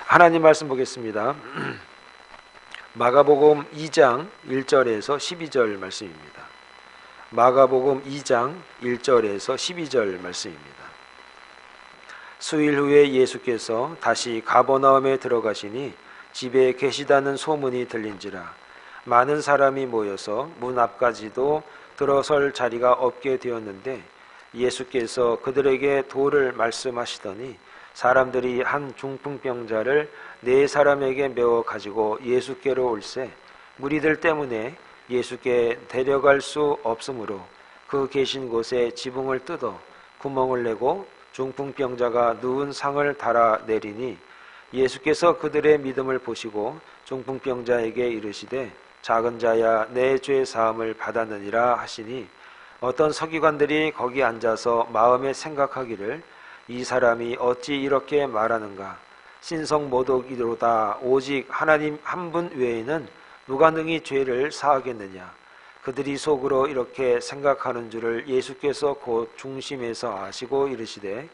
하나님 말씀 보겠습니다. 마가복음 2장 1절에서 12절 말씀입니다. 마가복음 2장 1절에서 12절 말씀입니다. 수일 후에 예수께서 다시 가버나움에 들어가시니 집에 계시다는 소문이 들린지라 많은 사람이 모여서 문 앞까지도 들어설 자리가 없게 되었는데 예수께서 그들에게 도를 말씀하시더니 사람들이 한 중풍병자를 4사람에게 메워 가지고 예수께로 올세 무리들 때문에 예수께 데려갈 수 없으므로 그 계신 곳에 지붕을 뜯어 구멍을 내고 중풍병자가 누운 상을 달아 내리니 예수께서 그들의 믿음을 보시고 중풍병자에게 이르시되 작은 자야 내 죄 사함을 받았느니라 하시니 어떤 서기관들이 거기 앉아서 마음에 생각하기를 이 사람이 어찌 이렇게 말하는가 신성모독이로다 오직 하나님 한 분 외에는 누가 능히 죄를 사하겠느냐 그들이 속으로 이렇게 생각하는 줄을 예수께서 곧 중심에서 아시고 이르시되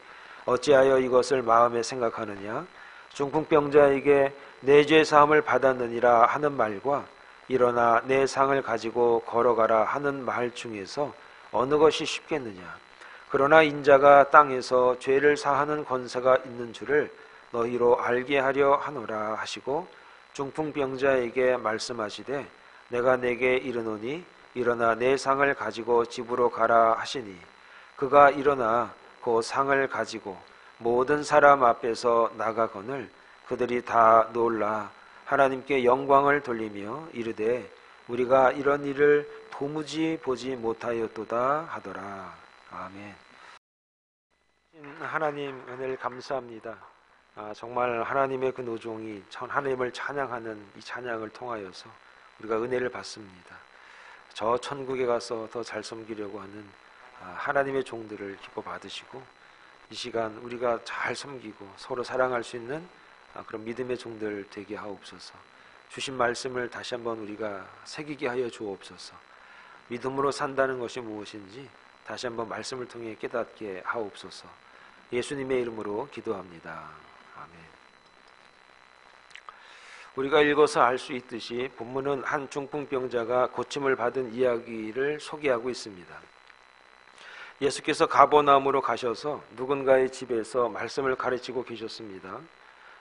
어찌하여 이것을 마음에 생각하느냐 중풍병자에게 내 죄 사함을 받았느니라 하는 말과 일어나 내 상을 가지고 걸어가라 하는 말 중에서 어느 것이 쉽겠느냐 그러나 인자가 땅에서 죄를 사하는 권세가 있는 줄을 너희로 알게 하려 하노라 하시고 중풍병자에게 말씀하시되 내가 내게 이르노니 일어나 내 상을 가지고 집으로 가라 하시니 그가 일어나 그 상을 가지고 모든 사람 앞에서 나가거늘 그들이 다 놀라 하나님께 영광을 돌리며 이르되 우리가 이런 일을 도무지 보지 못하였도다 하더라. 아멘. 하나님 은혜를 감사합니다. 정말 하나님의 그 노종이 하나님을 찬양하는 이 찬양을 통하여서 우리가 은혜를 받습니다. 저 천국에 가서 더 잘 섬기려고 하는 하나님의 종들을 기뻐 받으시고 이 시간 우리가 잘 섬기고 서로 사랑할 수 있는 그런 믿음의 종들 되게 하옵소서. 주신 말씀을 다시 한번 우리가 새기게 하여 주옵소서. 믿음으로 산다는 것이 무엇인지 다시 한번 말씀을 통해 깨닫게 하옵소서. 예수님의 이름으로 기도합니다. 아멘. 우리가 읽어서 알 수 있듯이 본문은 한 중풍병자가 고침을 받은 이야기를 소개하고 있습니다. 예수께서 가버나움으로 가셔서 누군가의 집에서 말씀을 가르치고 계셨습니다.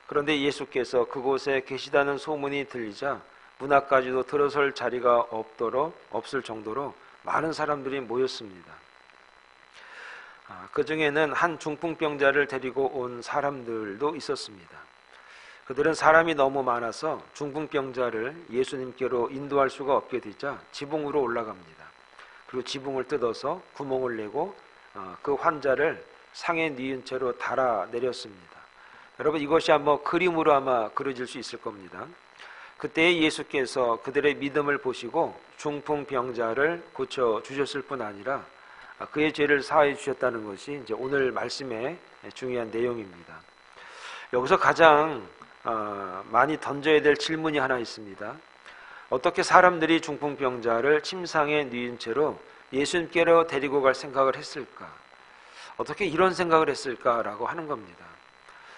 그런데 예수께서 그곳에 계시다는 소문이 들리자 문 앞까지도 들어설 자리가 없을 정도로 많은 사람들이 모였습니다. 그 중에는 한 중풍병자를 데리고 온 사람들도 있었습니다. 그들은 사람이 너무 많아서 중풍병자를 예수님께로 인도할 수가 없게 되자 지붕으로 올라갑니다. 그리고 지붕을 뜯어서 구멍을 내고 그 환자를 상에 뉘은 채로 달아 내렸습니다. 여러분 이것이 아마 그림으로 아마 그려질 수 있을 겁니다. 그때 예수께서 그들의 믿음을 보시고 중풍병자를 고쳐 주셨을 뿐 아니라 그의 죄를 사하여 주셨다는 것이 이제 오늘 말씀의 중요한 내용입니다. 여기서 가장 많이 던져야 될 질문이 하나 있습니다. 어떻게 사람들이 중풍병자를 침상에 뉘은 채로 예수님께로 데리고 갈 생각을 했을까? 어떻게 이런 생각을 했을까라고 하는 겁니다.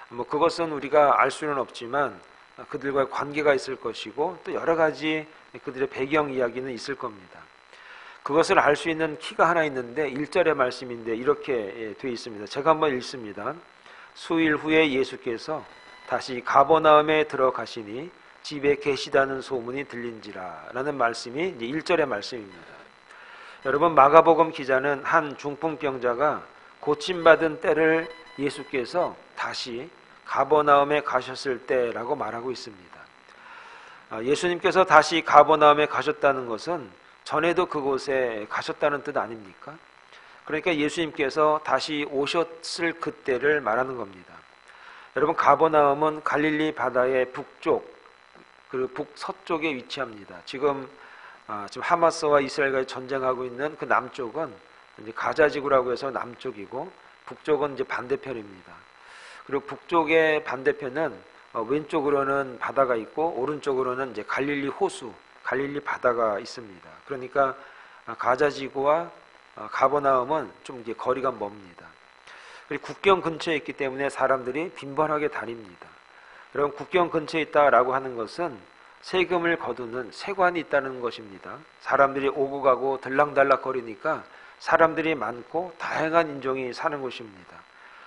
그것은 우리가 알 수는 없지만 그들과의 관계가 있을 것이고 또 여러 가지 그들의 배경 이야기는 있을 겁니다. 그것을 알 수 있는 키가 하나 있는데 1절의 말씀인데 이렇게 되어 있습니다. 제가 한번 읽습니다. 수일 후에 예수께서 다시 가버나움에 들어가시니 집에 계시다는 소문이 들린지라 라는 말씀이 이제 1절의 말씀입니다. 여러분 마가복음 기자는 한 중풍병자가 고침받은 때를 예수께서 다시 가버나움에 가셨을 때라고 말하고 있습니다. 예수님께서 다시 가버나움에 가셨다는 것은 전에도 그곳에 가셨다는 뜻 아닙니까? 그러니까 예수님께서 다시 오셨을 그때를 말하는 겁니다. 여러분 가버나움은 갈릴리 바다의 북쪽 그리고 북서쪽에 위치합니다. 지금 하마스와 이스라엘과 전쟁하고 있는 그 남쪽은 이제 가자지구라고 해서 남쪽이고 북쪽은 이제 반대편입니다. 그리고 북쪽의 반대편은 왼쪽으로는 바다가 있고 오른쪽으로는 이제 갈릴리 호수, 갈릴리 바다가 있습니다. 그러니까 가자지구와 가버나움은 좀 이제 거리가 멉니다. 그리고 국경 근처에 있기 때문에 사람들이 빈번하게 다닙니다. 여러분, 국경 근처에 있다라고 하는 것은 세금을 거두는 세관이 있다는 것입니다. 사람들이 오고 가고 들락달락 거리니까 사람들이 많고 다양한 인종이 사는 곳입니다.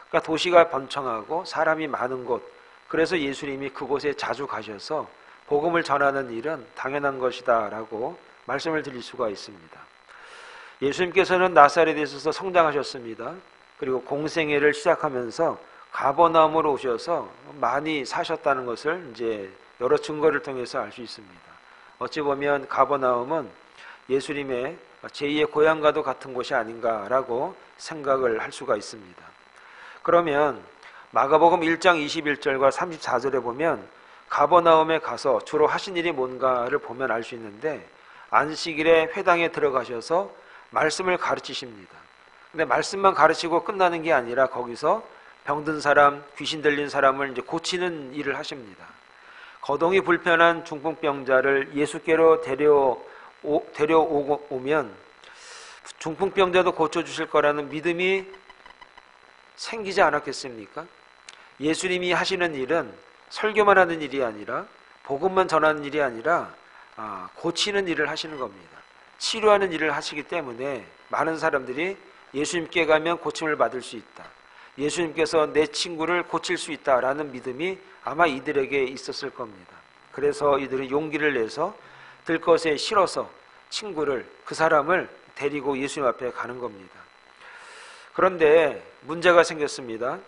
그러니까 도시가 번창하고 사람이 많은 곳, 그래서 예수님이 그곳에 자주 가셔서 복음을 전하는 일은 당연한 것이다 라고 말씀을 드릴 수가 있습니다. 예수님께서는 나사렛에서 성장하셨습니다. 그리고 공생애를 시작하면서 가버나움으로 오셔서 많이 사셨다는 것을 이제 여러 증거를 통해서 알 수 있습니다. 어찌 보면 가버나움은 예수님의 제2의 고향과도 같은 곳이 아닌가라고 생각을 할 수가 있습니다. 그러면 마가복음 1장 21절과 34절에 보면 가버나움에 가서 주로 하신 일이 뭔가를 보면 알 수 있는데, 안식일에 회당에 들어가셔서 말씀을 가르치십니다. 근데 말씀만 가르치고 끝나는 게 아니라 거기서 병든 사람, 귀신 들린 사람을 이제 고치는 일을 하십니다. 거동이 불편한 중풍병자를 예수께로 데려오면 중풍병자도 고쳐주실 거라는 믿음이 생기지 않았겠습니까? 예수님이 하시는 일은 설교만 하는 일이 아니라, 복음만 전하는 일이 아니라 고치는 일을 하시는 겁니다. 치료하는 일을 하시기 때문에 많은 사람들이 예수님께 가면 고침을 받을 수 있다, 예수님께서 내 친구를 고칠 수 있다라는 믿음이 아마 이들에게 있었을 겁니다. 그래서 이들이 용기를 내서 들것에 실어서 친구를, 그 사람을 데리고 예수님 앞에 가는 겁니다. 그런데 문제가 생겼습니다.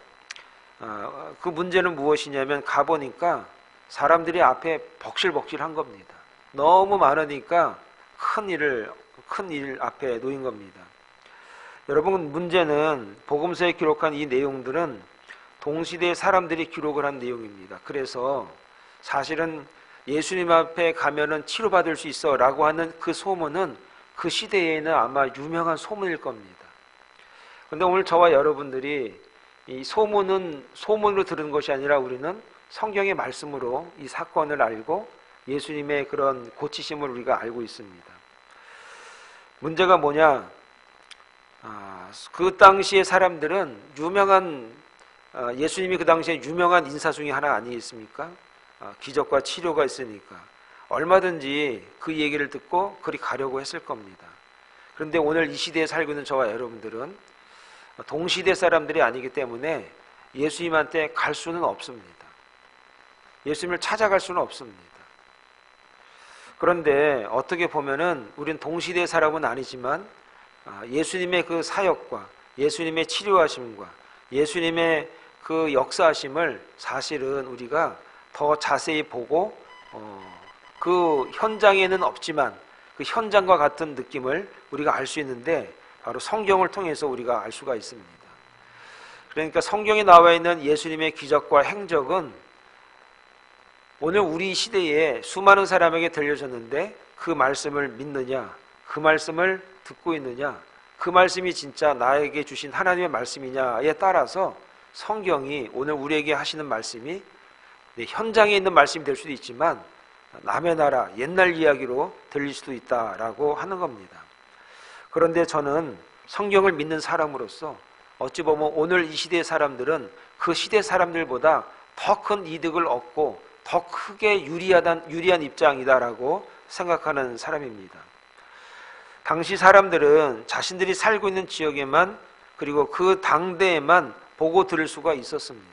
그 문제는 무엇이냐면, 가보니까 사람들이 앞에 벅실벅실한 겁니다. 너무 많으니까 큰 일 앞에 놓인 겁니다. 여러분, 문제는 복음서에 기록한 이 내용들은 동시대의 사람들이 기록을 한 내용입니다. 그래서 사실은 예수님 앞에 가면은 치료받을 수 있어 라고 하는 그 소문은 그 시대에는 아마 유명한 소문일 겁니다. 그런데 오늘 저와 여러분들이 이 소문으로 들은 것이 아니라 우리는 성경의 말씀으로 이 사건을 알고 예수님의 그런 고치심을 우리가 알고 있습니다. 문제가 뭐냐? 그 당시의 사람들은 예수님이 그 당시에 유명한 인사 중에 하나 아니겠습니까? 기적과 치료가 있으니까 얼마든지 그 얘기를 듣고 그리 가려고 했을 겁니다. 그런데 오늘 이 시대에 살고 있는 저와 여러분들은 동시대 사람들이 아니기 때문에 예수님한테 갈 수는 없습니다. 예수님을 찾아갈 수는 없습니다. 그런데 어떻게 보면은 우린 동시대 사람은 아니지만 예수님의 그 사역과 예수님의 치료하심과 예수님의 그 역사하심을 사실은 우리가 더 자세히 보고 그 현장에는 없지만 그 현장과 같은 느낌을 우리가 알 수 있는데, 바로 성경을 통해서 우리가 알 수가 있습니다. 그러니까 성경에 나와 있는 예수님의 기적과 행적은 오늘 우리 시대에 수많은 사람에게 들려졌는데 그 말씀을 믿느냐, 그 말씀을 듣고 있느냐, 그 말씀이 진짜 나에게 주신 하나님의 말씀이냐에 따라서 성경이 오늘 우리에게 하시는 말씀이 현장에 있는 말씀이 될 수도 있지만 남의 나라 옛날 이야기로 들릴 수도 있다라고 하는 겁니다. 그런데 저는 성경을 믿는 사람으로서 어찌 보면 오늘 이 시대의 사람들은 그 시대 사람들보다 더 큰 이득을 얻고 더 크게 유리한 입장이다라고 생각하는 사람입니다. 당시 사람들은 자신들이 살고 있는 지역에만, 그리고 그 당대에만 보고 들을 수가 있었습니다.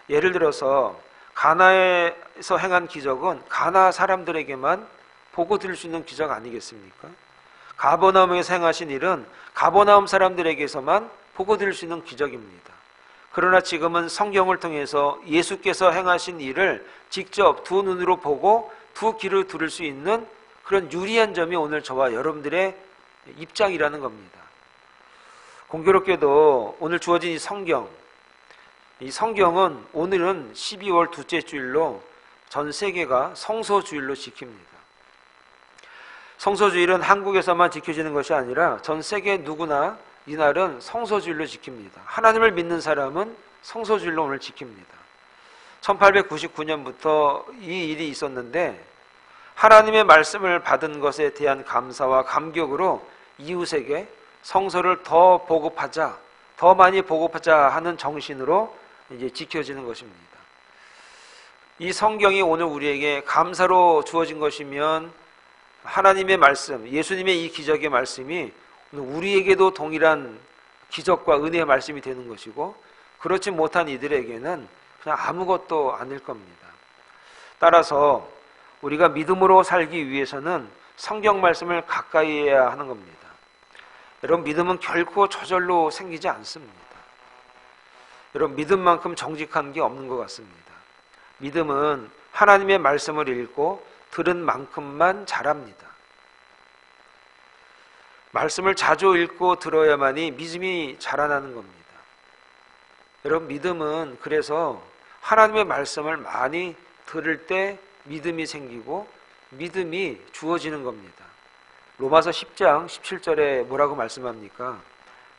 예를 들어서 가나에서 행한 기적은 가나 사람들에게만 보고 들을 수 있는 기적 아니겠습니까? 가버나움에서 행하신 일은 가버나움 사람들에게서만 보고 들을 수 있는 기적입니다. 그러나 지금은 성경을 통해서 예수께서 행하신 일을 직접 두 눈으로 보고 두 귀로 들을 수 있는 그런 유리한 점이 오늘 저와 여러분들의 입장이라는 겁니다. 공교롭게도 오늘 주어진 이 성경은 오늘은 12월 둘째 주일로 전 세계가 성소주일로 지킵니다. 성소주일은 한국에서만 지켜지는 것이 아니라 전 세계 누구나 이날은 성소주일로 지킵니다. 하나님을 믿는 사람은 성소주일로 오늘 지킵니다. 1899년부터 이 일이 있었는데, 하나님의 말씀을 받은 것에 대한 감사와 감격으로 이웃에게 성서를 더 보급하자, 더 많이 보급하자 하는 정신으로 이제 지켜지는 것입니다. 이 성경이 오늘 우리에게 감사로 주어진 것이면 하나님의 말씀, 예수님의 이 기적의 말씀이 우리에게도 동일한 기적과 은혜의 말씀이 되는 것이고, 그렇지 못한 이들에게는 그냥 아무것도 아닐 겁니다. 따라서 우리가 믿음으로 살기 위해서는 성경 말씀을 가까이 해야 하는 겁니다. 여러분, 믿음은 결코 저절로 생기지 않습니다. 여러분, 믿음만큼 정직한 게 없는 것 같습니다. 믿음은 하나님의 말씀을 읽고 들은 만큼만 자랍니다. 말씀을 자주 읽고 들어야만이 믿음이 자라나는 겁니다. 여러분, 믿음은 그래서 하나님의 말씀을 많이 들을 때 믿음이 생기고 믿음이 주어지는 겁니다. 로마서 10장 17절에 뭐라고 말씀합니까?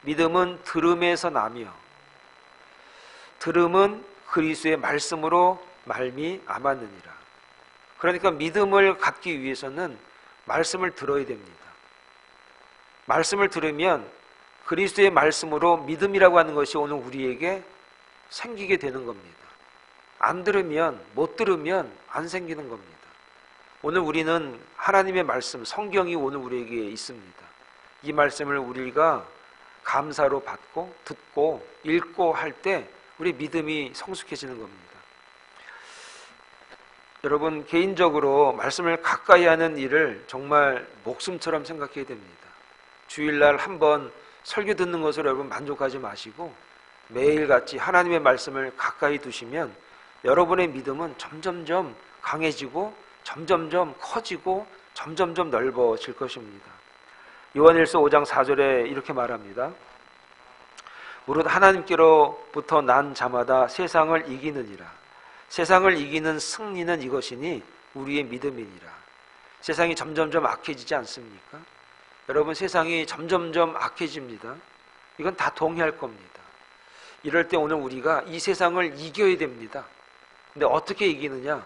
믿음은 들음에서 나며 들음은 그리스도의 말씀으로 말미암았느니라. 그러니까 믿음을 갖기 위해서는 말씀을 들어야 됩니다. 말씀을 들으면 그리스도의 말씀으로 믿음이라고 하는 것이 오늘 우리에게 생기게 되는 겁니다. 안 들으면, 못 들으면 안 생기는 겁니다. 오늘 우리는 하나님의 말씀, 성경이 오늘 우리에게 있습니다. 이 말씀을 우리가 감사로 받고 듣고 읽고 할 때 우리 믿음이 성숙해지는 겁니다. 여러분, 개인적으로 말씀을 가까이 하는 일을 정말 목숨처럼 생각해야 됩니다. 주일날 한번 설교 듣는 것으로 여러분 만족하지 마시고 매일같이 하나님의 말씀을 가까이 두시면 여러분의 믿음은 점점점 강해지고 점점점 커지고 점점점 넓어질 것입니다. 요한일서 5장 4절에 이렇게 말합니다. 무릇 하나님께로부터 난 자마다 세상을 이기느니라. 세상을 이기는 승리는 이것이니 우리의 믿음이니라. 세상이 점점점 악해지지 않습니까? 여러분, 세상이 점점점 악해집니다. 이건 다 동의할 겁니다. 이럴 때 오늘 우리가 이 세상을 이겨야 됩니다. 근데 어떻게 이기느냐?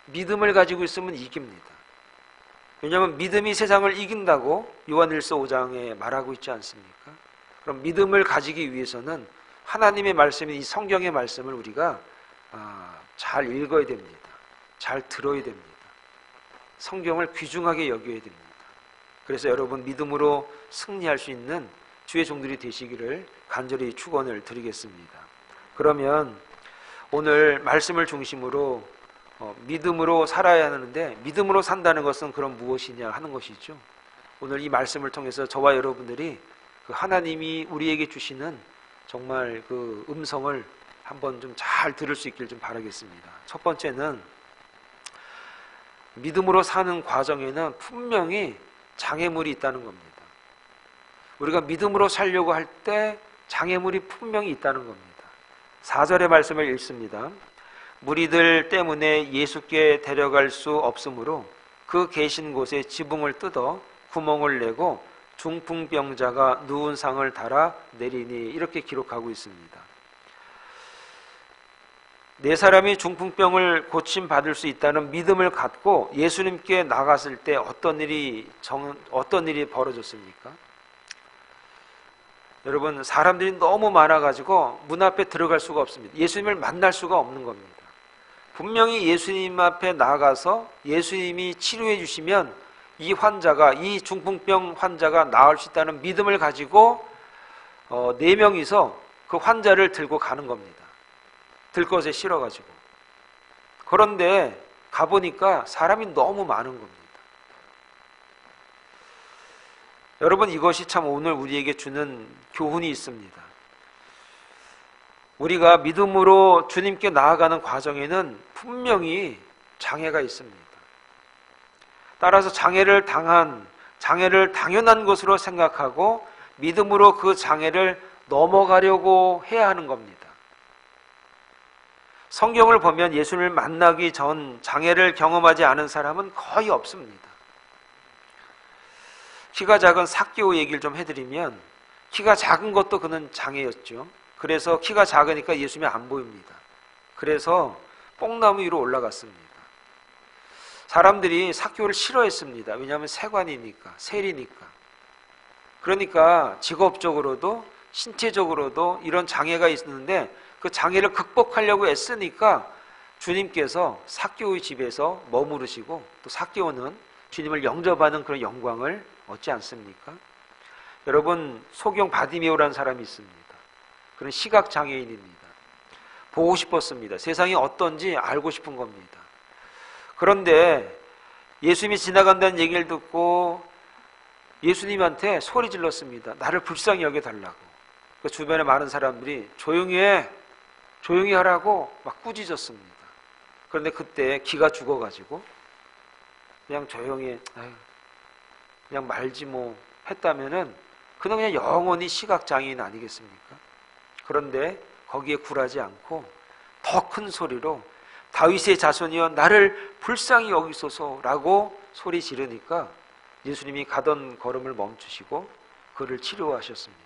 믿음을 가지고 있으면 이깁니다. 왜냐하면 믿음이 세상을 이긴다고 요한일서 5장에 말하고 있지 않습니까? 그럼 믿음을 가지기 위해서는 하나님의 말씀인 이 성경의 말씀을 우리가 잘 읽어야 됩니다. 잘 들어야 됩니다. 성경을 귀중하게 여겨야 됩니다. 그래서 여러분, 믿음으로 승리할 수 있는 주의 종들이 되시기를 간절히 축원을 드리겠습니다. 그러면 오늘 말씀을 중심으로 믿음으로 살아야 하는데, 믿음으로 산다는 것은 그럼 무엇이냐 하는 것이죠. 오늘 이 말씀을 통해서 저와 여러분들이 그 하나님이 우리에게 주시는 정말 그 음성을 한번 좀 잘 들을 수 있길 좀 바라겠습니다. 첫 번째는 믿음으로 사는 과정에는 분명히 장애물이 있다는 겁니다. 우리가 믿음으로 살려고 할 때 장애물이 분명히 있다는 겁니다. 4절의 말씀을 읽습니다. 무리들 때문에 예수께 데려갈 수 없으므로 그 계신 곳에 지붕을 뜯어 구멍을 내고 중풍병자가 누운 상을 달아 내리니, 이렇게 기록하고 있습니다. 네 사람이 중풍병을 고침받을 수 있다는 믿음을 갖고 예수님께 나갔을 때 어떤 일이 벌어졌습니까? 여러분, 사람들이 너무 많아가지고 문 앞에 들어갈 수가 없습니다. 예수님을 만날 수가 없는 겁니다. 분명히 예수님 앞에 나가서 예수님이 치료해 주시면 이 환자가, 이 중풍병 환자가 나을 수 있다는 믿음을 가지고 4명이서 그 환자를 들고 가는 겁니다. 들것에 실어가지고. 그런데 가보니까 사람이 너무 많은 겁니다. 여러분, 이것이 참 오늘 우리에게 주는 교훈이 있습니다. 우리가 믿음으로 주님께 나아가는 과정에는 분명히 장애가 있습니다. 따라서 장애를 당연한 것으로 생각하고 믿음으로 그 장애를 넘어가려고 해야 하는 겁니다. 성경을 보면 예수님을 만나기 전 장애를 경험하지 않은 사람은 거의 없습니다. 키가 작은 삭개오 얘기를 좀 해드리면, 키가 작은 것도 그는 장애였죠. 그래서 키가 작으니까 예수님이 안 보입니다. 그래서 뽕나무 위로 올라갔습니다. 사람들이 삭개오를 싫어했습니다. 왜냐하면 세관이니까, 세리니까. 그러니까 직업적으로도 신체적으로도 이런 장애가 있는데 그 장애를 극복하려고 애쓰니까 주님께서 삭개오의 집에서 머무르시고 또 삭개오는 주님을 영접하는 그런 영광을 얻지 않습니까? 여러분, 소경 바디메오라는 사람이 있습니다. 그런 시각장애인입니다. 보고 싶었습니다. 세상이 어떤지 알고 싶은 겁니다. 그런데 예수님이 지나간다는 얘기를 듣고 예수님한테 소리 질렀습니다. 나를 불쌍히 여겨달라고. 그 주변에 많은 사람들이 조용히 해, 조용히 하라고 막 꾸짖었습니다. 그런데 그때 기가 죽어가지고 그냥 조용히 그냥 말지 뭐 했다면은 그냥 영원히 시각장애인 아니겠습니까? 그런데 거기에 굴하지 않고 더 큰 소리로 다윗의 자손이여 나를 불쌍히 여기소서라고 소리 지르니까 예수님이 가던 걸음을 멈추시고 그를 치료하셨습니다.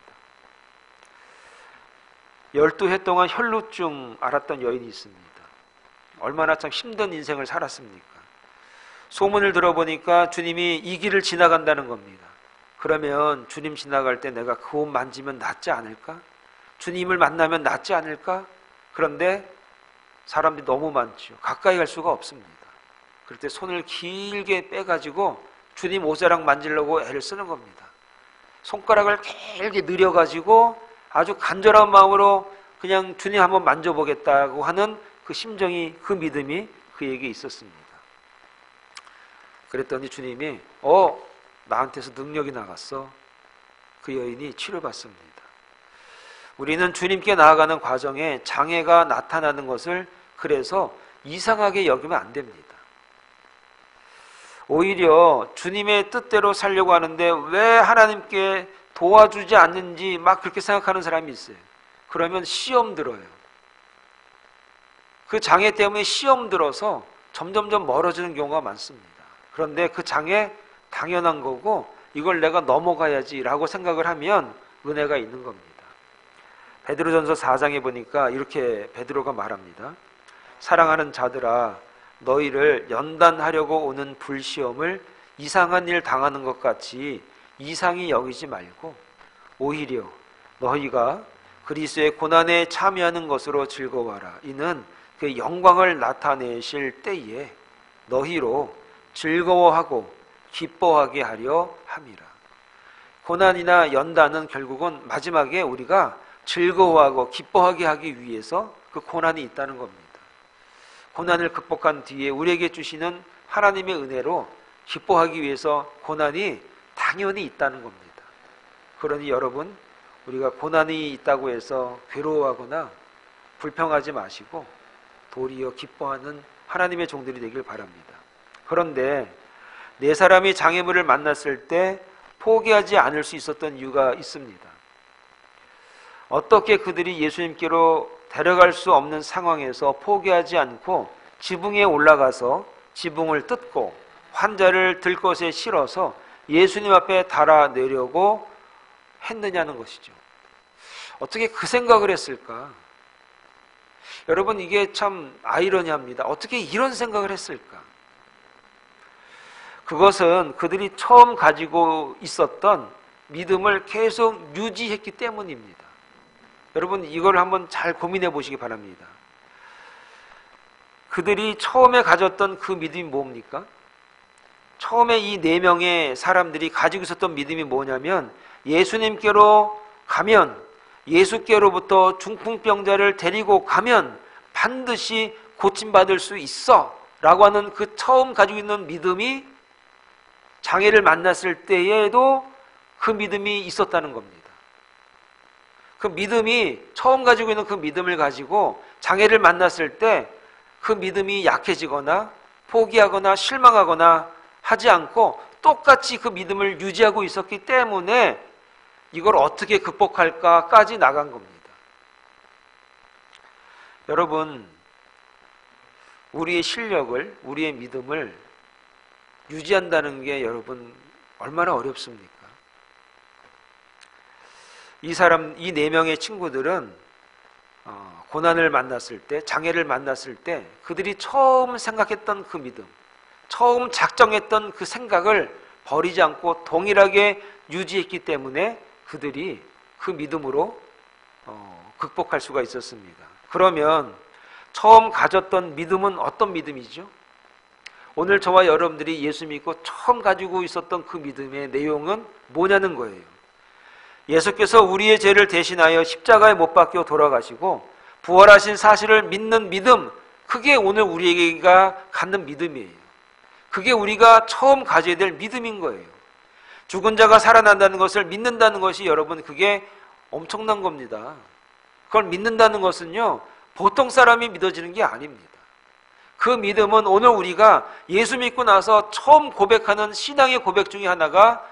12해 동안 혈루증 앓았던 여인이 있습니다. 얼마나 참 힘든 인생을 살았습니까? 소문을 들어보니까 주님이 이 길을 지나간다는 겁니다. 그러면 주님 지나갈 때 내가 그 옷 만지면 낫지 않을까? 주님을 만나면 낫지 않을까? 그런데 사람들이 너무 많죠. 가까이 갈 수가 없습니다. 그럴 때 손을 길게 빼가지고 주님 옷자락 만지려고 애를 쓰는 겁니다. 손가락을 길게 늘여가지고 아주 간절한 마음으로 그냥 주님 한번 만져보겠다고 하는 그 심정이, 그 믿음이 그에게 있었습니다. 그랬더니 주님이 나한테서 능력이 나갔어. 그 여인이 치료받습니다. 우리는 주님께 나아가는 과정에 장애가 나타나는 것을 그래서 이상하게 여기면 안 됩니다. 오히려 주님의 뜻대로 살려고 하는데 왜 하나님께 도와주지 않는지 막 그렇게 생각하는 사람이 있어요. 그러면 시험 들어요. 그 장애 때문에 시험 들어서 점점점 멀어지는 경우가 많습니다. 그런데 그 장애 당연한 거고 이걸 내가 넘어가야지라고 생각을 하면 은혜가 있는 겁니다. 베드로전서 4장에 보니까 이렇게 베드로가 말합니다. 사랑하는 자들아, 너희를 연단하려고 오는 불시험을 이상한 일 당하는 것 같이 이상히 여기지 말고 오히려 너희가 그리스도의 고난에 참여하는 것으로 즐거워하라. 이는 그 영광을 나타내실 때에 너희로 즐거워하고 기뻐하게 하려 함이라. 고난이나 연단은 결국은 마지막에 우리가 즐거워하고 기뻐하게 하기 위해서 그 고난이 있다는 겁니다. 고난을 극복한 뒤에 우리에게 주시는 하나님의 은혜로 기뻐하기 위해서 고난이 당연히 있다는 겁니다. 그러니 여러분, 우리가 고난이 있다고 해서 괴로워하거나 불평하지 마시고 도리어 기뻐하는 하나님의 종들이 되길 바랍니다. 그런데 네 사람이 장애물을 만났을 때 포기하지 않을 수 있었던 이유가 있습니다. 어떻게 그들이 예수님께로 데려갈 수 없는 상황에서 포기하지 않고 지붕에 올라가서 지붕을 뜯고 환자를 들 것에 실어서 예수님 앞에 달아내려고 했느냐는 것이죠. 어떻게 그 생각을 했을까? 여러분, 이게 참 아이러니합니다. 어떻게 이런 생각을 했을까? 그것은 그들이 처음 가지고 있었던 믿음을 계속 유지했기 때문입니다. 여러분, 이걸 한번 잘 고민해 보시기 바랍니다. 그들이 처음에 가졌던 그 믿음이 뭡니까? 처음에 이 4명의 사람들이 가지고 있었던 믿음이 뭐냐면 예수님께로 가면, 예수께로부터 중풍병자를 데리고 가면 반드시 고침받을 수 있어 라고 하는 그 처음 가지고 있는 믿음이 장애를 만났을 때에도 그 믿음이 있었다는 겁니다. 그 믿음이, 처음 가지고 있는 그 믿음을 가지고 장애를 만났을 때 그 믿음이 약해지거나 포기하거나 실망하거나 하지 않고 똑같이 그 믿음을 유지하고 있었기 때문에 이걸 어떻게 극복할까까지 나간 겁니다. 여러분, 우리의 실력을, 우리의 믿음을 유지한다는 게 여러분 얼마나 어렵습니까? 이 4명의 친구들은 고난을 만났을 때, 장애를 만났을 때 그들이 처음 생각했던 그 믿음, 처음 작정했던 그 생각을 버리지 않고 동일하게 유지했기 때문에 그들이 그 믿음으로 극복할 수가 있었습니다. 그러면 처음 가졌던 믿음은 어떤 믿음이죠? 오늘 저와 여러분들이 예수 믿고 처음 가지고 있었던 그 믿음의 내용은 뭐냐는 거예요. 예수께서 우리의 죄를 대신하여 십자가에 못 박혀 돌아가시고 부활하신 사실을 믿는 믿음, 그게 오늘 우리가 갖는 믿음이에요. 그게 우리가 처음 가져야 될 믿음인 거예요. 죽은 자가 살아난다는 것을 믿는다는 것이 여러분 그게 엄청난 겁니다. 그걸 믿는다는 것은요, 보통 사람이 믿어지는 게 아닙니다. 그 믿음은 오늘 우리가 예수 믿고 나서 처음 고백하는 신앙의 고백 중에 하나가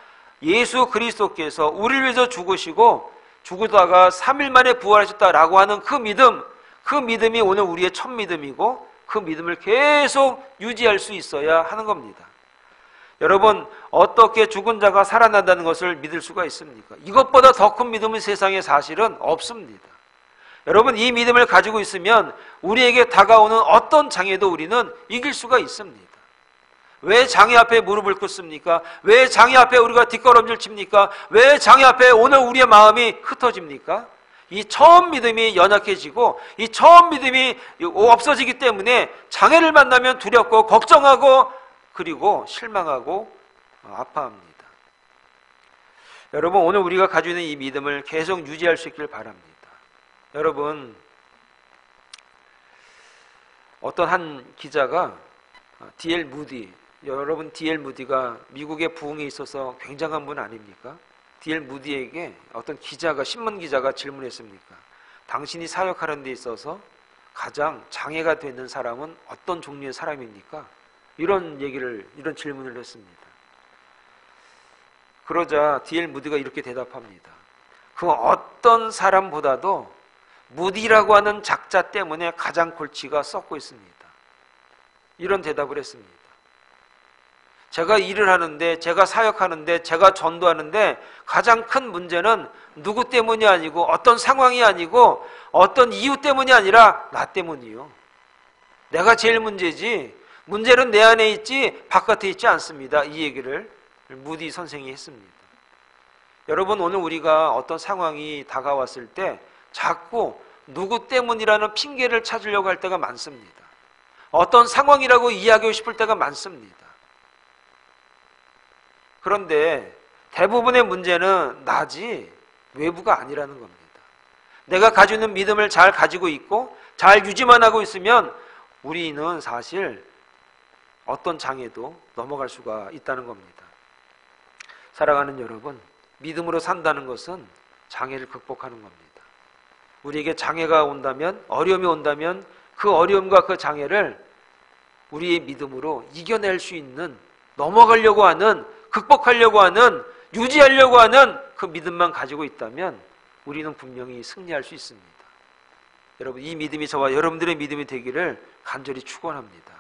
예수 그리스도께서 우리를 위해서 죽으시고 죽으다가 3일 만에 부활하셨다라고 하는 그 믿음, 그 믿음이 오늘 우리의 첫 믿음이고 그 믿음을 계속 유지할 수 있어야 하는 겁니다. 여러분, 어떻게 죽은 자가 살아난다는 것을 믿을 수가 있습니까? 이것보다 더 큰 믿음은 세상에 사실은 없습니다. 여러분, 이 믿음을 가지고 있으면 우리에게 다가오는 어떤 장애도 우리는 이길 수가 있습니다. 왜 장애 앞에 무릎을 꿇습니까? 왜 장애 앞에 우리가 뒷걸음질 칩니까? 왜 장애 앞에 오늘 우리의 마음이 흩어집니까? 이 처음 믿음이 연약해지고 이 처음 믿음이 없어지기 때문에 장애를 만나면 두렵고 걱정하고 그리고 실망하고 아파합니다. 여러분, 오늘 우리가 가지고 있는 이 믿음을 계속 유지할 수 있길 바랍니다. 여러분, 어떤 한 기자가 D.L. 무디, 여러분 D.L. 무디가 미국의 부흥에 있어서 굉장한 분 아닙니까? D.L. 무디에게 어떤 기자가, 신문 기자가 질문했습니까? 당신이 사역하는 데 있어서 가장 장애가 되는 사람은 어떤 종류의 사람입니까? 이런 질문을 했습니다. 그러자 D.L. 무디가 이렇게 대답합니다. 그 어떤 사람보다도 무디라고 하는 작자 때문에 가장 골치가 썩고 있습니다. 이런 대답을 했습니다. 제가 일을 하는데, 제가 사역하는데, 제가 전도하는데 가장 큰 문제는 누구 때문이 아니고 어떤 상황이 아니고 어떤 이유 때문이 아니라 나 때문이요. 내가 제일 문제지 문제는 내 안에 있지 바깥에 있지 않습니다. 이 얘기를 무디 선생이 했습니다. 여러분, 오늘 우리가 어떤 상황이 다가왔을 때 자꾸 누구 때문이라는 핑계를 찾으려고 할 때가 많습니다. 어떤 상황이라고 이야기하고 싶을 때가 많습니다. 그런데 대부분의 문제는 나지 외부가 아니라는 겁니다. 내가 가지고 있는 믿음을 잘 가지고 있고 잘 유지만 하고 있으면 우리는 사실 어떤 장애도 넘어갈 수가 있다는 겁니다. 사랑하는 여러분, 믿음으로 산다는 것은 장애를 극복하는 겁니다. 우리에게 장애가 온다면, 어려움이 온다면 그 어려움과 그 장애를 우리의 믿음으로 이겨낼 수 있는, 넘어가려고 하는, 극복하려고 하는, 유지하려고 하는 그 믿음만 가지고 있다면 우리는 분명히 승리할 수 있습니다. 여러분, 이 믿음이 저와 여러분들의 믿음이 되기를 간절히 축원합니다.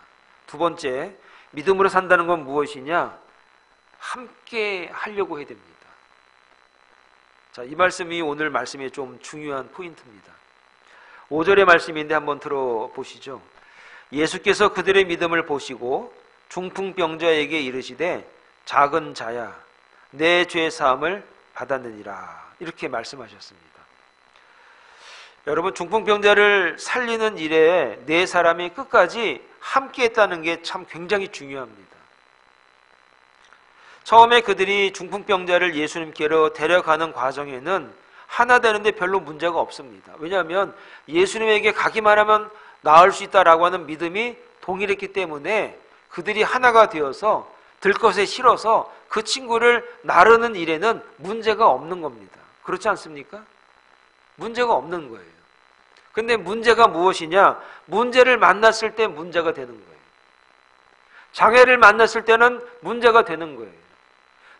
두 번째, 믿음으로 산다는 건 무엇이냐? 함께 하려고 해야 됩니다. 자, 이 말씀이 오늘 말씀의 좀 중요한 포인트입니다. 5절의 말씀인데 한번 들어보시죠. 예수께서 그들의 믿음을 보시고 중풍병자에게 이르시되 작은 자야, 내 죄 사함을 받았느니라, 이렇게 말씀하셨습니다. 여러분, 중풍병자를 살리는 일에 네 사람이 끝까지 함께 했다는 게 참 굉장히 중요합니다. 처음에 그들이 중풍병자를 예수님께로 데려가는 과정에는 하나 되는데 별로 문제가 없습니다. 왜냐하면 예수님에게 가기만 하면 나을 수 있다라고 하는 믿음이 동일했기 때문에 그들이 하나가 되어서 들것에 실어서 그 친구를 나르는 일에는 문제가 없는 겁니다. 그렇지 않습니까? 문제가 없는 거예요. 근데 문제가 무엇이냐? 문제를 만났을 때 문제가 되는 거예요. 장애를 만났을 때는 문제가 되는 거예요.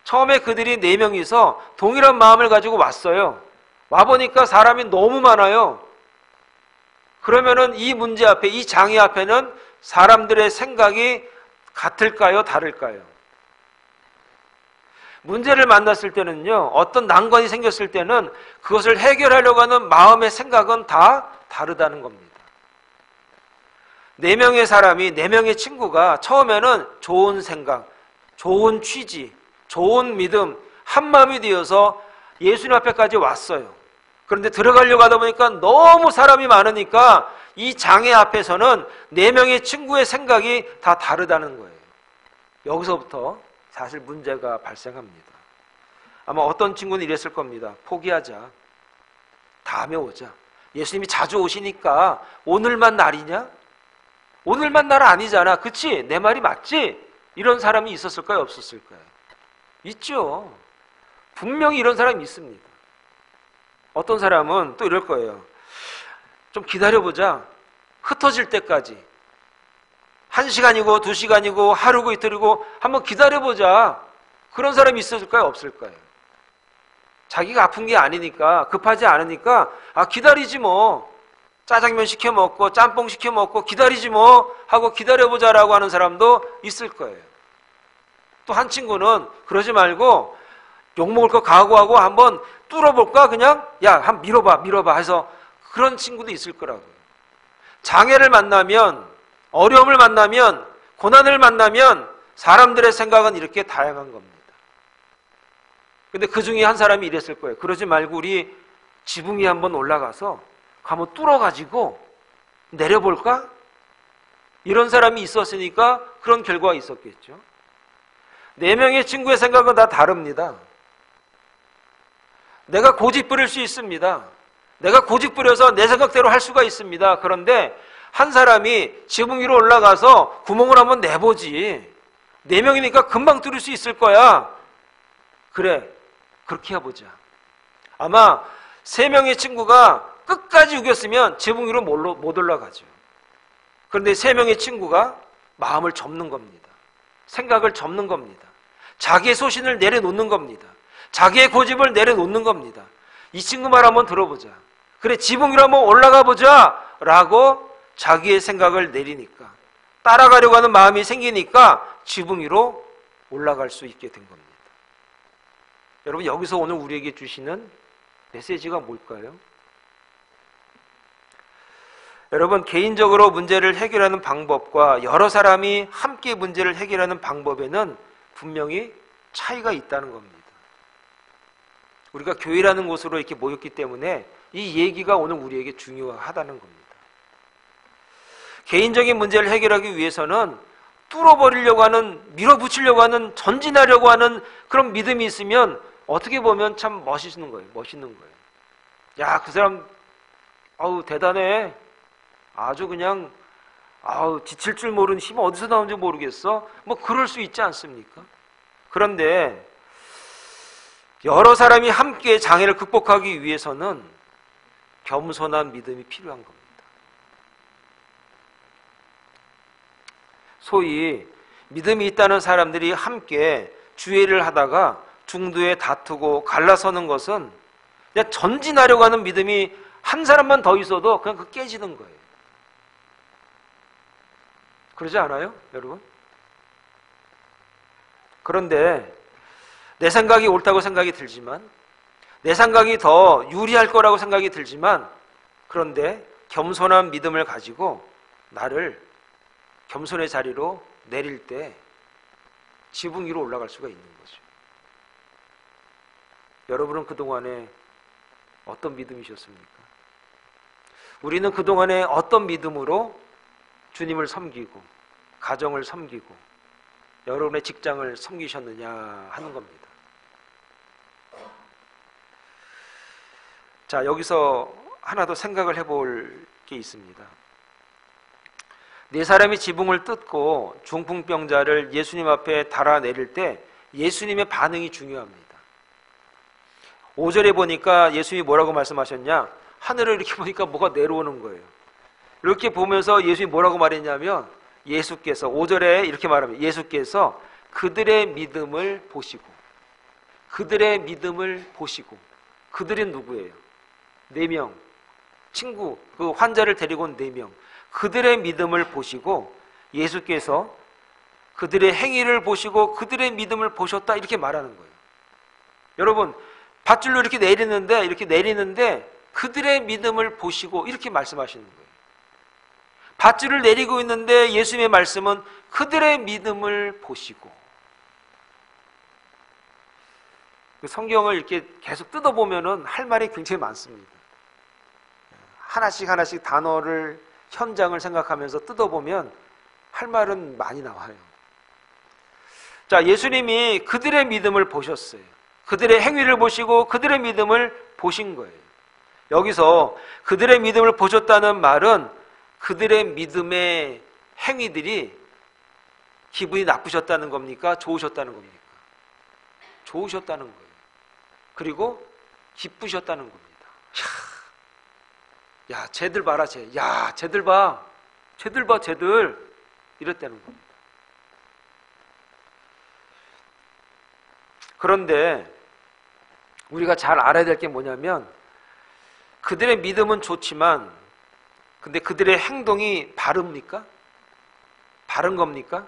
처음에 그들이 4명이서 동일한 마음을 가지고 왔어요. 와보니까 사람이 너무 많아요. 그러면은 이 문제 앞에, 이 장애 앞에는 사람들의 생각이 같을까요? 다를까요? 문제를 만났을 때는요, 어떤 난관이 생겼을 때는 그것을 해결하려고 하는 마음의 생각은 다 다르다는 겁니다. 4명의 사람이, 4명의 친구가 처음에는 좋은 생각, 좋은 취지, 좋은 믿음, 한마음이 되어서 예수님 앞에까지 왔어요. 그런데 들어가려고 하다 보니까 너무 사람이 많으니까 이 장애 앞에서는 4명의 친구의 생각이 다 다르다는 거예요. 여기서부터 사실 문제가 발생합니다. 아마 어떤 친구는 이랬을 겁니다. 포기하자. 다음에 오자. 예수님이 자주 오시니까 오늘만 날이냐? 오늘만 날 아니잖아. 그치? 내 말이 맞지? 이런 사람이 있었을까요? 없었을까요? 있죠. 분명히 이런 사람이 있습니다. 어떤 사람은 또 이럴 거예요. 좀 기다려보자. 흩어질 때까지. 1시간이고 2시간이고 하루고 이틀이고 한번 기다려보자. 그런 사람이 있었을까요? 없을까요? 자기가 아픈 게 아니니까, 급하지 않으니까 기다리지 뭐. 짜장면 시켜 먹고 짬뽕 시켜 먹고 기다리지 뭐 하고 기다려보자라고 하는 사람도 있을 거예요. 또 한 친구는 그러지 말고 욕먹을 거 각오하고 한번 뚫어볼까? 그냥 야, 한번 밀어봐 해서 그런 친구도 있을 거라고요. 장애를 만나면, 어려움을 만나면, 고난을 만나면 사람들의 생각은 이렇게 다양한 겁니다. 근데 그 중에 한 사람이 이랬을 거예요. 그러지 말고 우리 지붕 위에 한번 올라가서 한번 뚫어가지고 내려볼까? 이런 사람이 있었으니까 그런 결과가 있었겠죠. 4명의 친구의 생각은 다 다릅니다. 내가 고집 부릴 수 있습니다. 내가 고집 부려서 내 생각대로 할 수가 있습니다. 그런데 한 사람이 지붕 위로 올라가서 구멍을 한번 내보지. 4명이니까 금방 뚫을 수 있을 거야. 그래, 그렇게 해보자. 아마 3명의 친구가 끝까지 우겼으면 지붕 위로 못 올라가죠. 그런데 3명의 친구가 마음을 접는 겁니다. 생각을 접는 겁니다. 자기의 소신을 내려놓는 겁니다. 자기의 고집을 내려놓는 겁니다. 이 친구 말 한번 들어보자. 그래, 지붕 위로 한번 올라가 보자 라고 자기의 생각을 내리니까, 따라가려고 하는 마음이 생기니까 지붕 위로 올라갈 수 있게 된 겁니다. 여러분, 여기서 오늘 우리에게 주시는 메시지가 뭘까요? 여러분, 개인적으로 문제를 해결하는 방법과 여러 사람이 함께 문제를 해결하는 방법에는 분명히 차이가 있다는 겁니다. 우리가 교회라는 곳으로 이렇게 모였기 때문에 이 얘기가 오늘 우리에게 중요하다는 겁니다. 개인적인 문제를 해결하기 위해서는 뚫어버리려고 하는, 밀어붙이려고 하는, 전진하려고 하는 그런 믿음이 있으면 어떻게 보면 참 멋있는 거예요. 야, 그 사람 대단해. 아주 그냥 지칠 줄 모르는 힘이 어디서 나오는지 모르겠어. 뭐 그럴 수 있지 않습니까? 그런데 여러 사람이 함께 장애를 극복하기 위해서는 겸손한 믿음이 필요한 겁니다. 소위 믿음이 있다는 사람들이 함께 주회를 하다가 중도에 다투고 갈라서는 것은 그냥 전진하려고 하는 믿음이 한 사람만 더 있어도 그냥 그 깨지는 거예요. 그러지 않아요, 여러분? 그런데 내 생각이 옳다고 생각이 들지만, 내 생각이 더 유리할 거라고 생각이 들지만, 그런데 겸손한 믿음을 가지고 나를 겸손의 자리로 내릴 때 지붕 위로 올라갈 수가 있는 거죠. 여러분은 그동안에 어떤 믿음이셨습니까? 우리는 그동안에 어떤 믿음으로 주님을 섬기고 가정을 섬기고 여러분의 직장을 섬기셨느냐 하는 겁니다. 자, 여기서 하나 더 생각을 해볼 게 있습니다. 4사람이 지붕을 뜯고 중풍병자를 예수님 앞에 달아내릴 때 예수님의 반응이 중요합니다. 5절에 보니까 예수님이 뭐라고 말씀하셨냐? 하늘을 이렇게 보니까 뭐가 내려오는 거예요. 이렇게 보면서 예수님이 뭐라고 말했냐면, 예수께서 5절에 이렇게 말합니다. 예수께서 그들의 믿음을 보시고, 그들의 믿음을 보시고, 그들은 누구예요? 4명. 친구, 그 환자를 데리고 온 4명. 그들의 믿음을 보시고 예수께서 그들의 행위를 보시고 그들의 믿음을 보셨다, 이렇게 말하는 거예요. 여러분, 밧줄로 이렇게 내리는데 그들의 믿음을 보시고 이렇게 말씀하시는 거예요. 밧줄을 내리고 있는데 예수님의 말씀은 그들의 믿음을 보시고. 성경을 이렇게 계속 뜯어보면은 할 말이 굉장히 많습니다. 하나씩 단어를 현장을 생각하면서 뜯어보면 할 말은 많이 나와요. 자, 예수님이 그들의 믿음을 보셨어요. 그들의 행위를 보시고 그들의 믿음을 보신 거예요. 여기서 그들의 믿음을 보셨다는 말은 그들의 믿음의 행위들이 기분이 나쁘셨다는 겁니까? 좋으셨다는 겁니까? 좋으셨다는 거예요. 그리고 기쁘셨다는 겁니다. 야, 쟤들 봐라, 쟤. 야, 쟤들 봐. 쟤들 봐, 쟤들. 이랬다는 겁니다. 그런데 우리가 잘 알아야 될 게 뭐냐면 그들의 믿음은 좋지만 근데 그들의 행동이 바릅니까? 바른 겁니까?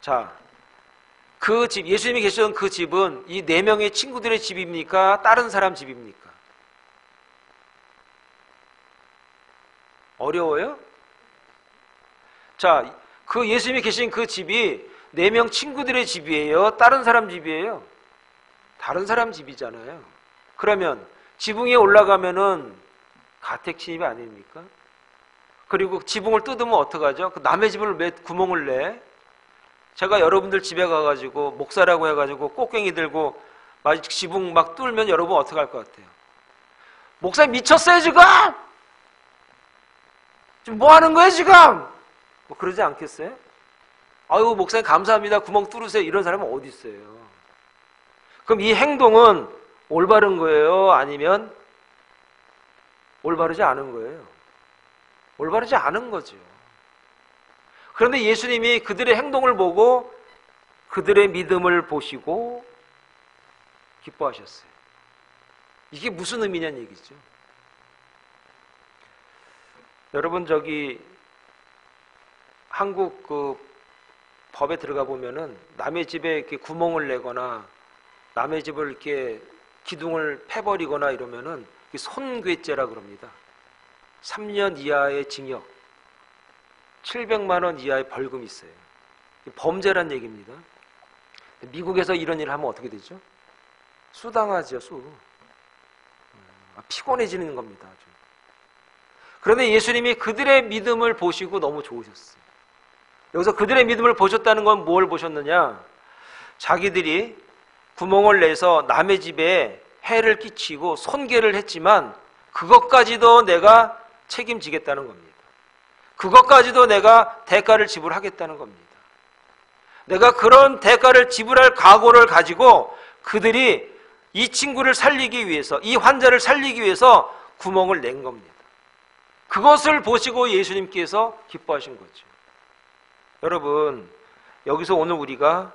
자, 그 집, 예수님이 계시던 그 집은 이 4명의 친구들의 집입니까? 다른 사람 집입니까? 어려워요? 자, 그 예수님이 계신 그 집이 4명 친구들의 집이에요? 다른 사람 집이에요? 다른 사람 집이잖아요. 그러면 지붕 위에 올라가면은 가택 침입 아닙니까? 그리고 지붕을 뜯으면 어떡하죠? 그 남의 집을 왜 구멍을 내? 제가 여러분들 집에 가가지고 목사라고 해가지고 꽃갱이 들고 막 지붕 막 뚫으면 여러분 어떻게 할 것 같아요? 목사님 미쳤어요 지금? 지금 뭐 하는 거예요 지금? 뭐 그러지 않겠어요? 아유 목사님 감사합니다 구멍 뚫으세요 이런 사람은 어디 있어요? 그럼 이 행동은 올바른 거예요? 아니면 올바르지 않은 거예요? 올바르지 않은 거죠. 그런데 예수님이 그들의 행동을 보고 그들의 믿음을 보시고 기뻐하셨어요. 이게 무슨 의미냐는 얘기죠. 여러분 저기 한국 그 법에 들어가 보면은 남의 집에 이렇게 구멍을 내거나 남의 집을 이렇게 기둥을 패버리거나 이러면은 손괴죄라 그럽니다. 3년 이하의 징역, 700만 원 이하의 벌금이 있어요. 범죄란 얘기입니다. 미국에서 이런 일을 하면 어떻게 되죠? 수당하죠, 수. 피곤해지는 겁니다. 아주. 그런데 예수님이 그들의 믿음을 보시고 너무 좋으셨어요. 여기서 그들의 믿음을 보셨다는 건 뭘 보셨느냐? 자기들이 구멍을 내서 남의 집에 해를 끼치고 손괴를 했지만 그것까지도 내가 책임지겠다는 겁니다. 그것까지도 내가 대가를 지불하겠다는 겁니다. 내가 그런 대가를 지불할 각오를 가지고 그들이 이 친구를 살리기 위해서, 이 환자를 살리기 위해서 구멍을 낸 겁니다. 그것을 보시고 예수님께서 기뻐하신 거죠. 여러분, 여기서 오늘 우리가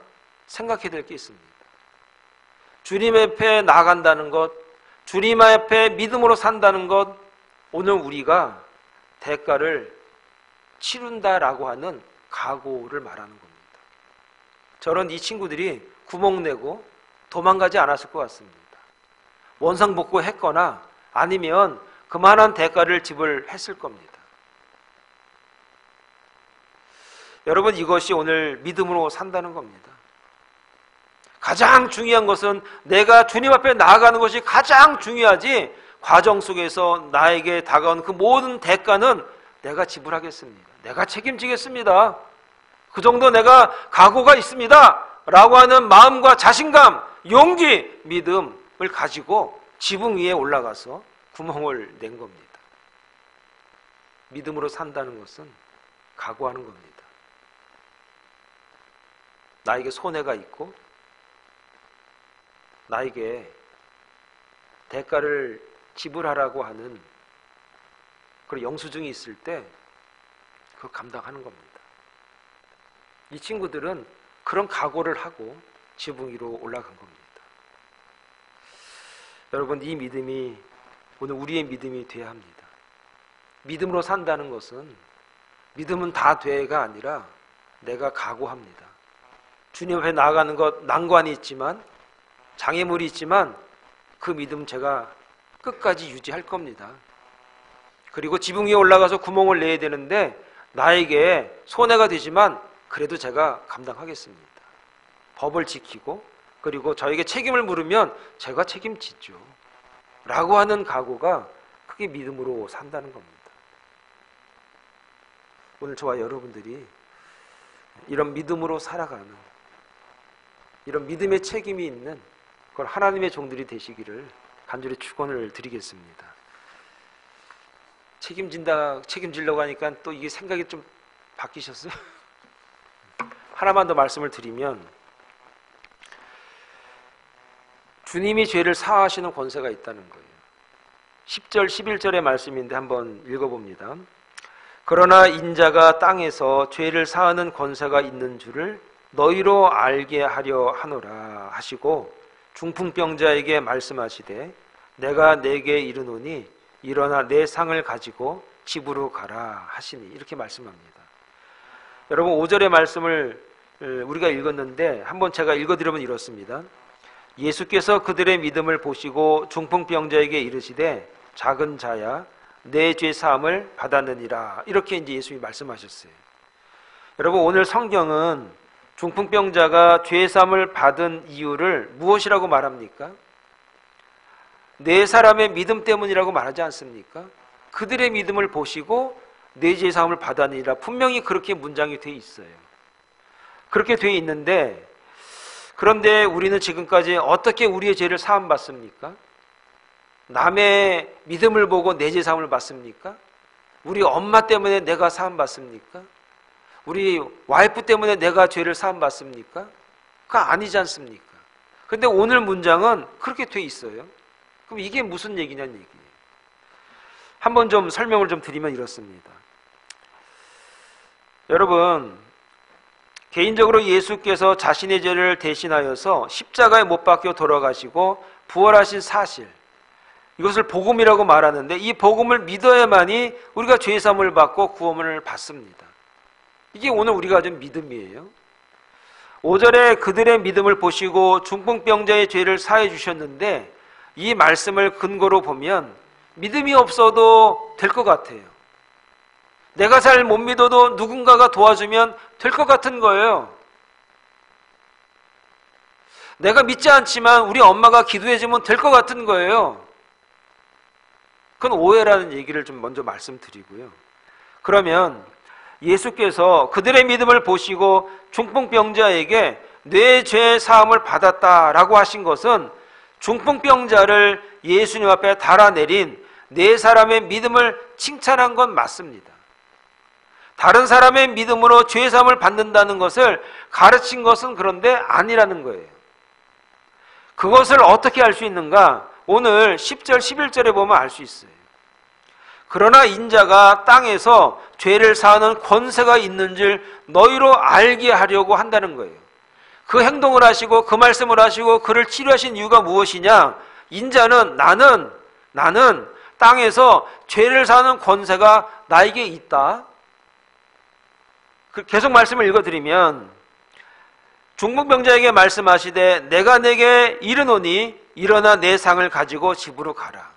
생각해야 될 게 있습니다. 주님 앞에 나아간다는 것, 주님 앞에 믿음으로 산다는 것, 오늘 우리가 대가를 치른다라고 하는 각오를 말하는 겁니다. 저는 이 친구들이 구멍 내고 도망가지 않았을 것 같습니다. 원상복구했거나 아니면 그만한 대가를 지불했을 겁니다. 여러분, 이것이 오늘 믿음으로 산다는 겁니다. 가장 중요한 것은 내가 주님 앞에 나아가는 것이 가장 중요하지, 과정 속에서 나에게 다가온 그 모든 대가는 내가 지불하겠습니다. 내가 책임지겠습니다. 그 정도 내가 각오가 있습니다. 라고 하는 마음과 자신감, 용기, 믿음을 가지고 지붕 위에 올라가서 구멍을 낸 겁니다. 믿음으로 산다는 것은 각오하는 겁니다. 나에게 손해가 있고 나에게 대가를 지불하라고 하는 그런 영수증이 있을 때 그걸 감당하는 겁니다. 이 친구들은 그런 각오를 하고 지붕 위로 올라간 겁니다. 여러분, 이 믿음이 오늘 우리의 믿음이 돼야 합니다. 믿음으로 산다는 것은 믿음은 다 돼가 아니라 내가 각오합니다. 주님 앞에 나아가는 것 난관이 있지만, 장애물이 있지만 그 믿음 제가 끝까지 유지할 겁니다. 그리고 지붕 위에 올라가서 구멍을 내야 되는데 나에게 손해가 되지만 그래도 제가 감당하겠습니다. 법을 지키고 그리고 저에게 책임을 물으면 제가 책임지죠. 라고 하는 각오가 그게 믿음으로 산다는 겁니다. 오늘 저와 여러분들이 이런 믿음으로 살아가는, 이런 믿음의 책임이 있는 그걸 하나님의 종들이 되시기를 간절히 축원을 드리겠습니다. 책임지려고 하니까 또 이게 생각이 좀 바뀌셨어요? 하나만 더 말씀을 드리면, 주님이 죄를 사하시는 권세가 있다는 거예요. 10절 11절의 말씀인데 한번 읽어봅니다. 그러나 인자가 땅에서 죄를 사하는 권세가 있는 줄을 너희로 알게 하려 하노라 하시고 중풍병자에게 말씀하시되 내가 내게 이르노니 일어나 내 상을 가지고 집으로 가라 하시니, 이렇게 말씀합니다. 여러분 5절의 말씀을 우리가 읽었는데 한번 제가 읽어드리면 이렇습니다. 예수께서 그들의 믿음을 보시고 중풍병자에게 이르시되 작은 자야 내 죄 사함을 받았느니라, 이렇게 이제 예수님이 말씀하셨어요. 여러분 오늘 성경은 중풍병자가 죄 사함을 받은 이유를 무엇이라고 말합니까? 네 사람의 믿음 때문이라고 말하지 않습니까? 그들의 믿음을 보시고 내 죄 사함을 받았느니라, 분명히 그렇게 문장이 돼 있어요. 그렇게 돼 있는데, 그런데 우리는 지금까지 어떻게 우리의 죄를 사함 받습니까? 남의 믿음을 보고 내 죄 사함을 받습니까? 우리 엄마 때문에 내가 사함 받습니까? 우리 와이프 때문에 내가 죄를 사함 받습니까? 그거 아니지 않습니까? 근데 오늘 문장은 그렇게 돼 있어요. 그럼 이게 무슨 얘기냐는 얘기예요. 한번 좀 설명을 좀 드리면 이렇습니다. 여러분, 개인적으로 예수께서 자신의 죄를 대신하여서 십자가에 못 박혀 돌아가시고 부활하신 사실, 이것을 복음이라고 말하는데, 이 복음을 믿어야만이 우리가 죄 사함을 받고 구원을 받습니다. 이게 오늘 우리가 가진 믿음이에요. 5절에 그들의 믿음을 보시고 중풍병자의 죄를 사해 주셨는데, 이 말씀을 근거로 보면 믿음이 없어도 될 것 같아요. 내가 잘 못 믿어도 누군가가 도와주면 될 것 같은 거예요. 내가 믿지 않지만 우리 엄마가 기도해주면 될 것 같은 거예요. 그건 오해라는 얘기를 좀 먼저 말씀드리고요. 그러면 예수께서 그들의 믿음을 보시고 중풍병자에게 내 죄 사함을 받았다라고 하신 것은 중풍병자를 예수님 앞에 달아내린 네 사람의 믿음을 칭찬한 건 맞습니다. 다른 사람의 믿음으로 죄 사함을 받는다는 것을 가르친 것은 그런데 아니라는 거예요. 그것을 어떻게 알 수 있는가? 오늘 10절 11절에 보면 알 수 있어요. 그러나 인자가 땅에서 죄를 사하는 권세가 있는 줄 너희로 알게 하려고 한다는 거예요. 그 행동을 하시고 그 말씀을 하시고 그를 치료하신 이유가 무엇이냐? 인자는 나는 땅에서 죄를 사하는 권세가 나에게 있다. 계속 말씀을 읽어드리면 중풍병자에게 말씀하시되 내가 내게 이르노니 일어나 내 상을 가지고 집으로 가라.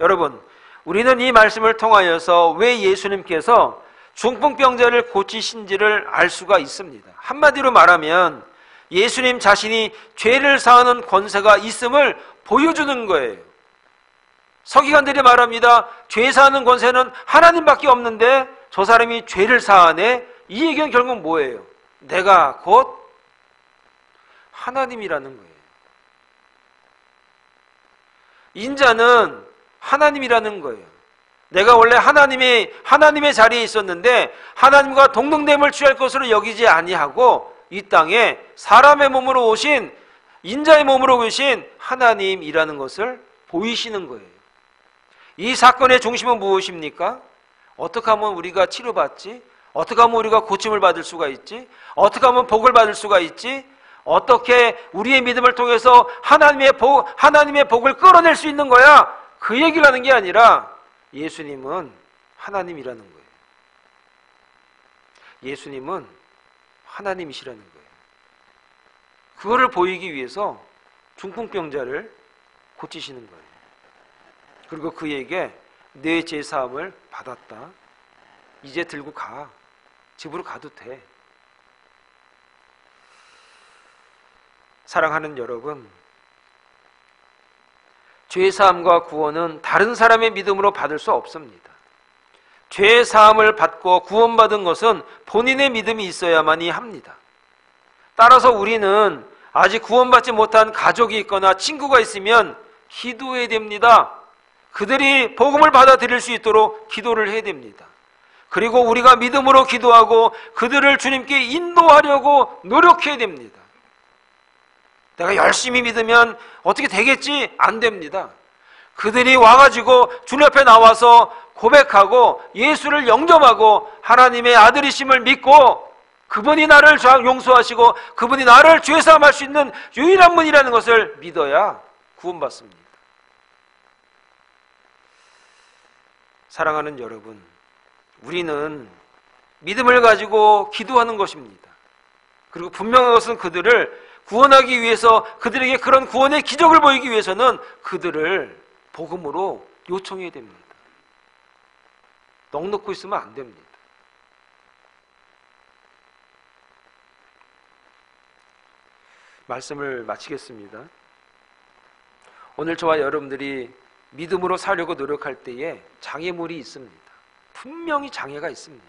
여러분, 우리는 이 말씀을 통하여서 왜 예수님께서 중풍병자를 고치신지를 알 수가 있습니다. 한마디로 말하면 예수님 자신이 죄를 사하는 권세가 있음을 보여주는 거예요. 서기관들이 말합니다. 죄 사하는 권세는 하나님밖에 없는데 저 사람이 죄를 사하네. 이 얘기는 결국 뭐예요? 내가 곧 하나님이라는 거예요. 인자는 하나님이라는 거예요. 내가 원래 하나님의 자리에 있었는데 하나님과 동등됨을 취할 것으로 여기지 아니하고 이 땅에 사람의 몸으로 오신, 인자의 몸으로 오신 하나님이라는 것을 보이시는 거예요. 이 사건의 중심은 무엇입니까? 어떻게 하면 우리가 치료받지? 어떻게 하면 우리가 고침을 받을 수가 있지? 어떻게 하면 복을 받을 수가 있지? 어떻게 우리의 믿음을 통해서 하나님의 복을 끌어낼 수 있는 거야? 그 얘기를 하는 게 아니라 예수님은 하나님이라는 거예요. 예수님은 하나님이시라는 거예요. 그거를 보이기 위해서 중풍병자를 고치시는 거예요. 그리고 그에게 내 죄 사함을 받았다. 이제 들고 가. 집으로 가도 돼. 사랑하는 여러분, 죄 사함과 구원은 다른 사람의 믿음으로 받을 수 없습니다. 죄 사함을 받고 구원받은 것은 본인의 믿음이 있어야만이 합니다. 따라서 우리는 아직 구원받지 못한 가족이 있거나 친구가 있으면 기도해야 됩니다. 그들이 복음을 받아들일 수 있도록 기도를 해야 됩니다. 그리고 우리가 믿음으로 기도하고 그들을 주님께 인도하려고 노력해야 됩니다. 내가 열심히 믿으면 어떻게 되겠지? 안 됩니다. 그들이 와가지고 주님 앞에 나와서 고백하고 예수를 영접하고 하나님의 아들이심을 믿고 그분이 나를 용서하시고 그분이 나를 죄사함할 수 있는 유일한 분이라는 것을 믿어야 구원받습니다. 사랑하는 여러분, 우리는 믿음을 가지고 기도하는 것입니다. 그리고 분명한 것은 그들을 구원하기 위해서, 그들에게 그런 구원의 기적을 보이기 위해서는 그들을 복음으로 요청해야 됩니다. 넋 놓고 있으면 안 됩니다. 말씀을 마치겠습니다. 오늘 저와 여러분들이 믿음으로 살려고 노력할 때에 장애물이 있습니다. 분명히 장애가 있습니다.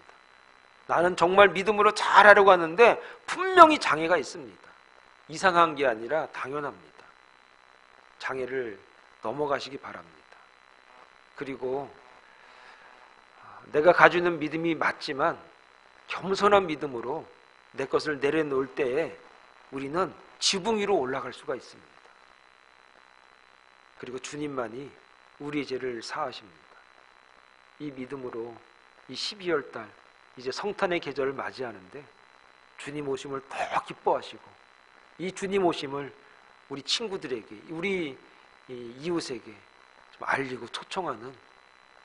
나는 정말 믿음으로 잘하려고 하는데 분명히 장애가 있습니다. 이상한 게 아니라 당연합니다. 장애를 넘어가시기 바랍니다. 그리고 내가 가지고 있는 믿음이 맞지만 겸손한 믿음으로 내 것을 내려놓을 때에 우리는 지붕 위로 올라갈 수가 있습니다. 그리고 주님만이 우리의 죄를 사하십니다. 이 믿음으로 이 12월 달 이제 성탄의 계절을 맞이하는데 주님 오심을 더 기뻐하시고 이 주님 오심을 우리 친구들에게, 우리 이웃에게 좀 알리고 초청하는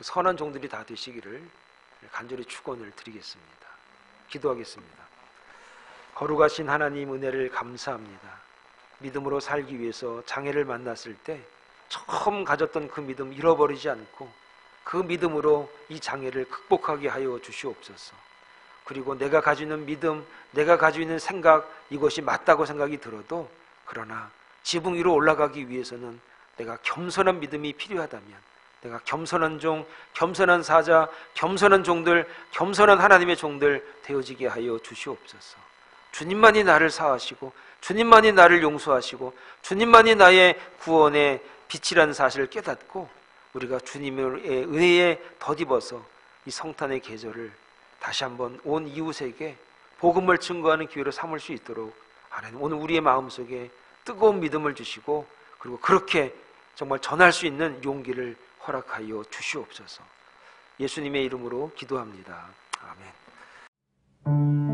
선한 종들이 다 되시기를 간절히 축원을 드리겠습니다. 기도하겠습니다. 거룩하신 하나님, 은혜를 감사합니다. 믿음으로 살기 위해서 장애를 만났을 때 처음 가졌던 그 믿음 잃어버리지 않고 그 믿음으로 이 장애를 극복하게 하여 주시옵소서. 그리고 내가 가지고 있는 믿음, 내가 가지고 있는 생각, 이것이 맞다고 생각이 들어도 그러나 지붕 위로 올라가기 위해서는 내가 겸손한 믿음이 필요하다면 내가 겸손한 종, 겸손한 사자, 겸손한 종들, 겸손한 하나님의 종들 되어지게 하여 주시옵소서. 주님만이 나를 사하시고 주님만이 나를 용서하시고 주님만이 나의 구원의 빛이라는 사실을 깨닫고 우리가 주님의 은혜에 덧입어서 이 성탄의 계절을 다시 한번 온 이웃에게 복음을 증거하는 기회로 삼을 수 있도록 하나님 오늘 우리의 마음속에 뜨거운 믿음을 주시고 그리고 그렇게 정말 전할 수 있는 용기를 허락하여 주시옵소서. 예수님의 이름으로 기도합니다. 아멘.